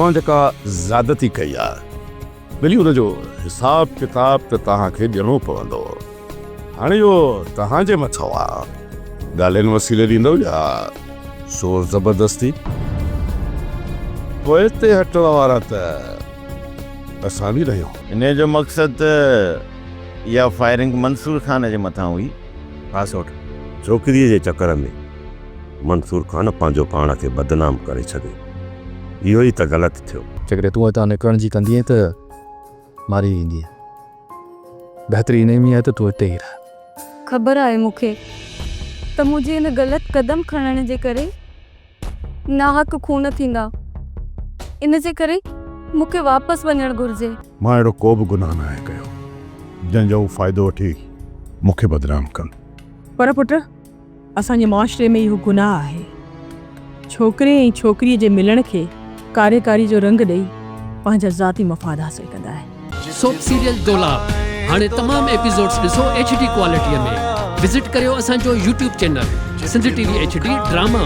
तव्हां जेका ज़्यादती कई आहे भली उनजो हिसाब किताब त तव्हांखे ॾियणो पवंदो। हाणे इहो तव्हांजे मथां आहे, ॻाल्हियुनि वसीले ॾींदव या ज़ोर ज़बरदस्ती। पोइ हिते हटण वारा त असां बि रहियूं। इन जो मक़सदु त इहा फायरिंग मंसूर खान जे मथां हुई। पासवर्ड छोकिरीअ जे चकर में मंसूर खान पंहिंजो पाण खे बदनाम करे छॾे, इहो ई त ग़लति थियो। जेकॾहिं तूं हितां निकिरण जी कंदी त मारी ईंदी, बहितरी इन में आहे त तूं हिते ई रह। ख़बर आहे मूंखे त मुंहिंजे हिन ग़लति क़दम खणण जे करे नाहक खून थींदा, इन जे करे मूंखे वापसि वञणु घुरिजे। मां अहिड़ो को बि गुनाह नाहे कयो जंहिंजो हू फ़ाइदो वठी मूंखे बदनाम कनि। पर पुट, असांजे मुआशरे में इहो गुनाह आहे। छोकिरे ऐं छोकिरीअ जे मिलण खे कार्यकारी जो रंग ॾेई पंहिंजा ज़ाती मफ़ाद हासिल कंदा आहिनि। सोप सीरियल दोलाब हाणे तमामु एपिसोड्स ॾिसो HD क्वालिटीअ में। विज़िट करियो असांजो YouTube channel Sindh TV HD drama.